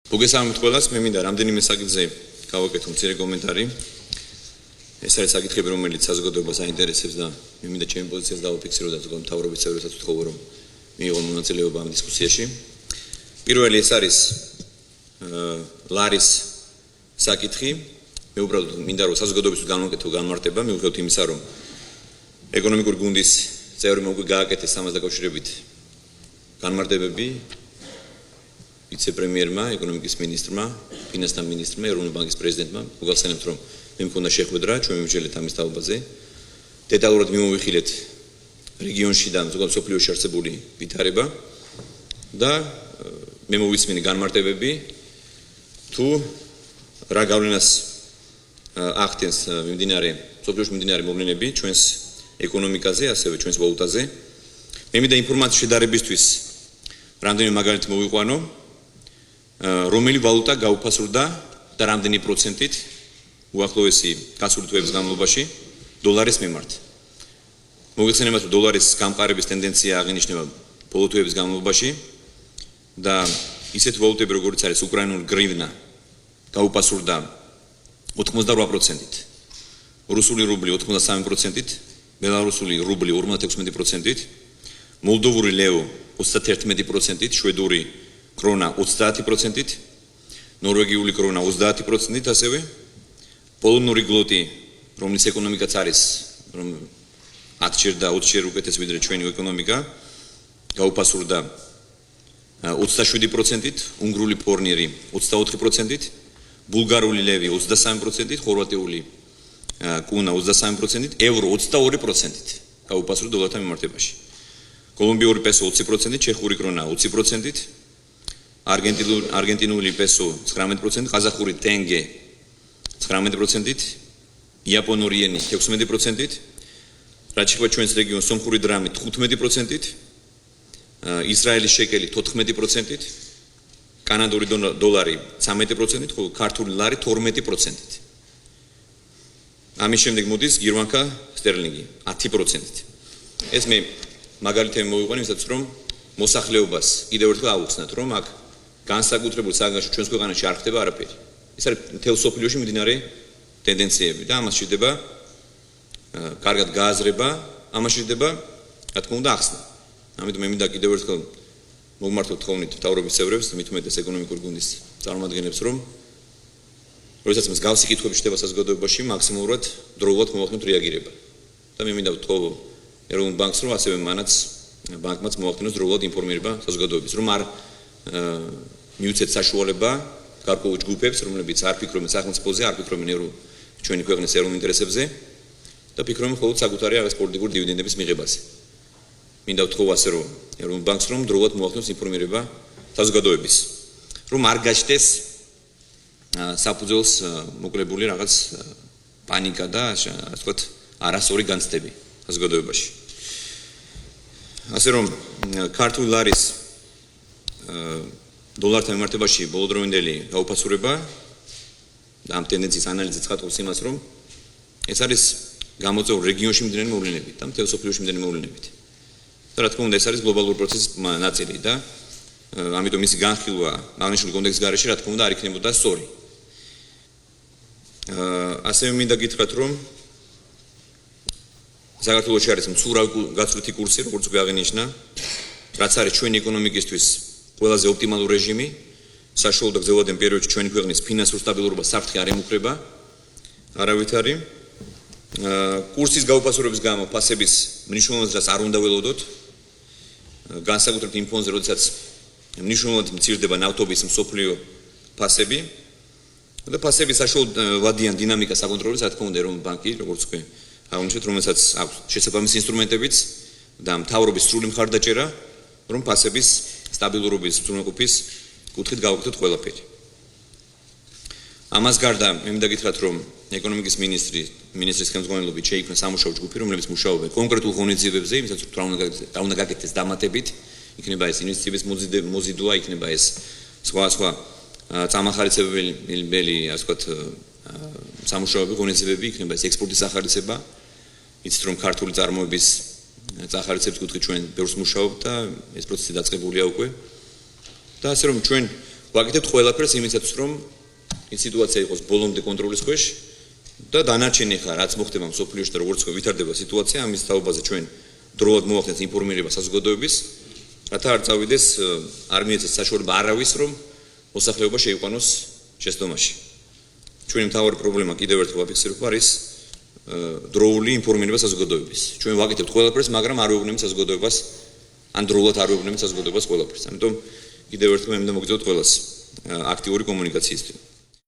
მოგესალმებით ყველას, მე მინდა რამდენიმე საკითხზე გავაკეთო მცირე კომენტარი. ეს არის საკითხები, რომელიც საზოგადოებას აინტერესებს და მე მინდა ჩემი პოზიციას დავაფიქსირო და ზოგადად მთავრობის წევრებსაც ვთხოვო, რომ მიიღონ მონაწილეობა ამ დისკუსიაში. პირველი ეს არის ლარის საკითხი. მე უბრალოდ მინდა რომ საზოგადოებისთვის განვაკეთო განმარტება, მიუხედავად იმისა, რომ ეკონომიკური გუნდის წევრებმა უკვე გააკეთეს ამას დაკავშირებით განმარტებები ვიცე-პრემიერმა, ეკონომიკის მინისტრმა, ფინანსთა მინისტრმა, ეროვნული ბანკის პრეზიდენტმა. მოგახსენებთ, რომ მე მქონდა შეხვედრა, ჩვენ მივიჩელეთ ამის თაობაზე. დეტალურად მიმოვიხილეთ რეგიონში და ზოგადად სოფლიოში არსებული ვითარება და მე მოვისმინე განმარტებები თუ რა გავლენას ახდენს მიმდინარე სოფლიოში მიმდინარე მოვლენები ჩვენს ეკონომიკაზე, ასევე ჩვენს ვალუტაზე. მე მინდა ინფორმაციის შედარებისთვის რამდენიმე მაგალითი მოვიყვანო, რომელი ვალუტა გაუფასურდა და რამდენი პროცენტით უახლოესი გასული თვეების განმავლობაში დოლარის მიმართ. მოგეხსენებათ, რომ დოლარის გამყარების ტენდენცია აღინიშნება ბოლო თვეების განმავლობაში და ისეთ ვალუტები, როგორც არის უკრაინული გრივნა, გაუფასურდა 88%-ით, რუსული რუბლი 83%-ით, ბელარუსული რუბლი 56%-ით, მოლდოვური ლეო 31%-ით, შვედური კრონა 30%-ით, ნორვეგიული კრონა 30%-ით, ასევე პოლონური გლოტი, რომლის ეკონომიკაც არის 10-ჯერ და 20-ჯერ უკეთეს ვიდრე ჩვენი ეკონომიკა, გაუფასურდა 27%-ით, უნგრული ფორნიერი 24%-ით, ბულგარული ლევი 23%-ით, ხორვატიული კუნა 23%-ით, ევრო 22%-ით გაუფასურდა დოლართან მიმართებაში. კოლუმბიური პესო 20%-ით, ჩეხური კრონა 20%-ით, არგენტინული პესო 19%-ით, ყაზახური ტენგე 19%-ით, იაპონური იენი 16%-ით, რაც შეეხება ჩვენს რეგიონს, სომხური დრამი 15%-ით, ისრაელის შეკელი 14%-ით, კანადური დოლარი 13%-ით, ხოლო ქართული ლარი 12%-ით. ამის შემდეგ მოდის გერმანკა სტერლინგი 10%-ით. ეს მე მაგალითები მოვიყვანე, ვისაც რომ მოსახლეობას კიდევ ერთხელ ავუხსნათ, რომ აქ განსაკუთრებულ საგანში ჩვენს ქვეყანაში არ ხდება არაფერი. ეს არის მთელ სოფლიოში მიმდინარე ტენდენციები და ამას შეიძლება კარგად გააზრება, ამას შეიძლება, რა თქმა უნდა, ახსნა. ამიტომ მე მინდა კიდევ ერთხელ მოგმართოთ თხოვნით მთავრობის წევრებს, მით უმეტეს ეკონომიკური გუნდის წარმომადგენლებს, რომ როდესაც მსგავსი კითხვები შევდება საზოგადოებაში, მაქსიმალურად დროულად მოვახდინოთ რეაგირება. და მე მინდა ვთხოვო ეროვნულ ბანკს, რომ ასევე მანაც ბანკმაც მოვახდინოს დროულად ინფორმირება საზოგადოების, რომ არ მიუცეთ საშუალება გარკვეულ ჯგუფებს, რომლებიც არ ფიქრობენ სახელმწიფოზე, არ ფიქრობენ ჩვენი ქვეყნის ეროვნულ ინტერესებზე და ფიქრობენ მხოლოდ საკუთარი რაღაც პოლიტიკური დივიდენდების მიღებაზე. მინდა ვთხოვო ასე, რომ ეროვნულ ბანკს, რომ დროულად მოვახდინოს ინფორმირება საზოგადოების, რომ არ გაჩნდეს საფუძველს მოკლებული რაღაც პანიკა და ასე ვთქვათ, არასწორი განცდები საზოგადოებაში. ასე რომ ქართული ლარის დოლართან მიმართებაში ბოლოდროინდელი გაუფასურება და ამ ტენდენციის ანალიზი ცხადყოფს იმას, რომ ეს არის გამოწვეული რეგიონში მიმდინარე მოვლენებით და მთელ სოფლიოში მიმდინარე მოვლენებით. და რა თქმა უნდა, ეს არის გლობალური პროცესის ნაწილი და ამიტომ მისი განხილვა აღნიშნული კონტექსტის გარეშე, რა თქმა უნდა, არ იქნებოდა სწორი. ასევე მინდა გითხრათ, რომ საქართველოში არის მცურავი გაცვლითი კურსი, როგორც უკვე აღინიშნა, რაც არის ჩვენი ეკონომიკისთვის ყველაზე ოპტიმალური რეჟიმი, საშუალო და გრძელვადიან პერიოდში ჩვენი ქვეყნის ფინანსურ სტაბილურობას საფრთხე არ ემუქრება, არავითარი. კურსის გაუფასურების გამო ფასების მნიშვნელოვნებას არ უნდა ველოდოთ, განსაკუთრებით იმ ფონზე, როდესაც მნიშვნელოვნად მცირდება ნავთობის მსოფლიო ფასები და ფასების საშუალო ვადიან დინამიკას აკონტროლებს, რა თქმა უნდა, ეროვნული ბანკი, როგორც უკვე აღნიშნეთ, რომელსაც აქვს შესაბამისი ინსტრუმენტებიც და მთავრობის სრული მხარდაჭერა, რომ ფასების სტაბილურობის უზრუნველყოფის კუთხით გავაკეთოთ ყველაფერი. ამას გარდა მე მინდა გითხრათ, რომ ეკონომიკის მინისტრის ხელმძღვანელობით შეიქმნა სამუშაო ჯგუფი, რომელიც მუშაობენ კონკრეტულ ღონისძიებებზე, იმისათვის რა უნდა გაკეთდეს დამატებით, იქნება ეს ინვესტიციების მოზიდვა, იქნება ეს სხვა წამახარისებელი, ასე ვთქვათ, სამუშაოები, ღონისძიებები, იქნება ეს ექსპორტის ახარისება, იცით რომ ქართული წარმოების წახარისების კუთხით ჩვენ ბევრს მუშაობთ და ეს პროცესი დაწყებულია უკვე. და ასე რომ ჩვენ ვაკეთებთ ყველაფერს იმისათვის, რომ ის სიტუაცია იყოს ბოლომდე კონტროლის ქვეშ და დანარჩენი ხარ, რაც მოხდება მსოფლიოში და როგორც ვითარდება სიტუაცია, ამის თაობაზე ჩვენ დროულად მოვახდენთ ინფორმირება საზოგადოების, რათა არ წავიდეს არ მიეცეს საშუალება არავის, რომ მოსახლეობა შეიყვანოს შეცდომაში. ჩვენი მთავარი პრობლემა კიდევ ერთხელ ვაფიქსირებ არის დროული ინფორმირება საზოგადოების. ჩვენ ვაკეთებთ ყველაფერს, მაგრამ არ ვეუბნებით საზოგადოებას, ან დროულად არ ვეუბნებით საზოგადოებას ყველაფერს. ამიტომ კიდევ ერთხელ მე მინდა მოგიწევთ ყველას აქტიური კომუნიკაციისთვის.